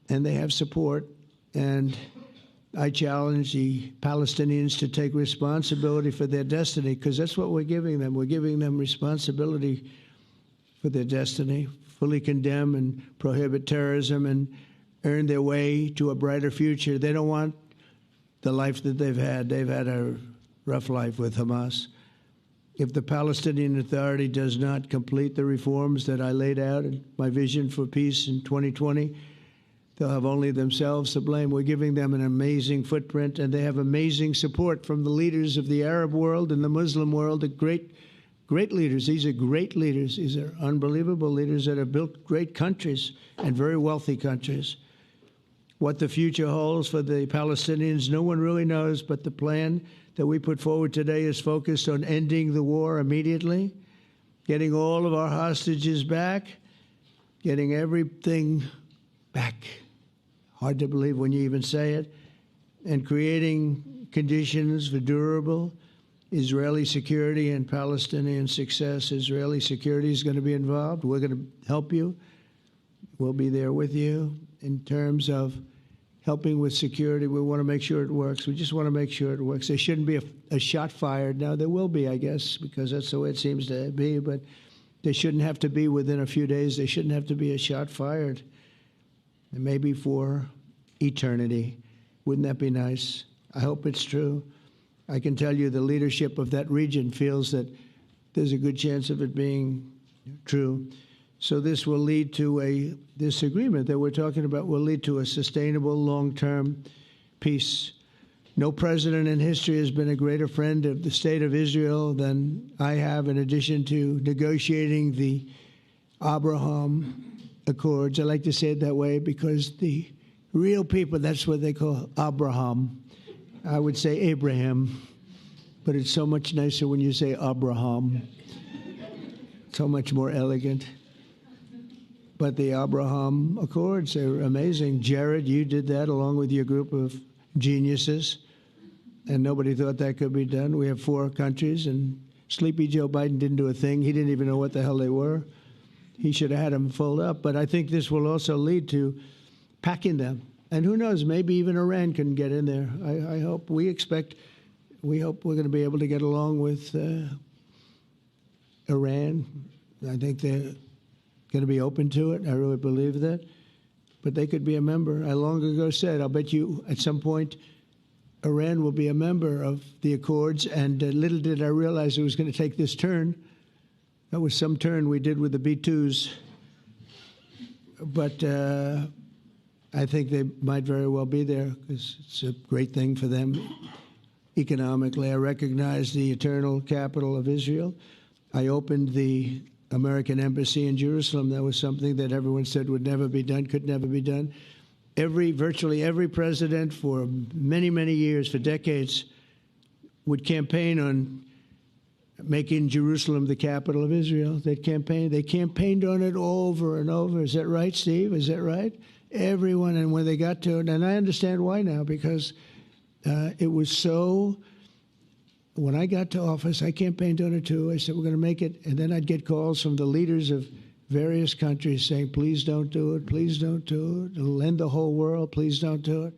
and they have support. And I challenge the Palestinians to take responsibility for their destiny, because that's what we're giving them. We're giving them responsibility for their destiny, fully condemn and prohibit terrorism and earn their way to a brighter future. They don't want the life that they've had. They've had a rough life with Hamas. If the Palestinian Authority does not complete the reforms that I laid out in my vision for peace in 2020, they'll have only themselves to blame. We're giving them an amazing footprint, and they have amazing support from the leaders of the Arab world and the Muslim world, the great leaders. These are great leaders. These are unbelievable leaders that have built great countries and very wealthy countries. What the future holds for the Palestinians, no one really knows, but the plan that we put forward today is focused on ending the war immediately, getting all of our hostages back, getting everything back. Hard to believe when you even say it, and creating conditions for durable Israeli security and Palestinian success. Israeli security is going to be involved. We're going to help you. We'll be there with you in terms of helping with security. We want to make sure it works. We just want to make sure it works. There shouldn't be a shot fired. Now, there will be, I guess, because that's the way it seems to be, but there shouldn't have to be within a few days. There shouldn't have to be a shot fired. And maybe for eternity. Wouldn't that be nice? I hope it's true. I can tell you the leadership of that region feels that there's a good chance of it being true. So this will lead to this agreement that we're talking about will lead to a sustainable long-term peace. No president in history has been a greater friend of the state of Israel than I have, in addition to negotiating the Abraham Accords. I like to say it that way because the real people, that's what they call Abraham. I would say Abraham, but it's so much nicer when you say Abraham. So much more elegant. But the Abraham Accords are amazing. Jared, you did that along with your group of geniuses, and nobody thought that could be done. We have 4 countries, and Sleepy Joe Biden didn't do a thing. He didn't even know what the hell they were. He should have had them fold up. But I think this will also lead to packing them. And who knows, maybe even Iran can get in there. I hope, we hope we're going to be able to get along with Iran. I think they're going to be open to it. I really believe that. But they could be a member. I long ago said, I'll bet you at some point Iran will be a member of the Accords. And little did I realize it was going to take this turn. That was some turn we did with the B-2s. But I think they might very well be there because it's a great thing for them economically. I recognize the eternal capital of Israel. I opened the American embassy in Jerusalem. That was something that everyone said would never be done, could never be done. Virtually every president for many, many years, for decades, would campaign on making Jerusalem the capital of Israel. They campaigned on it over and over. Is that right, Steve? Is that right? Everyone, and when they got to it, and I understand why now, because it was so. When I got to office, I campaigned on it too. I said, we're going to make it. And then I'd get calls from the leaders of various countries saying, please don't do it. Please don't do it. It'll end the whole world. Please don't do it.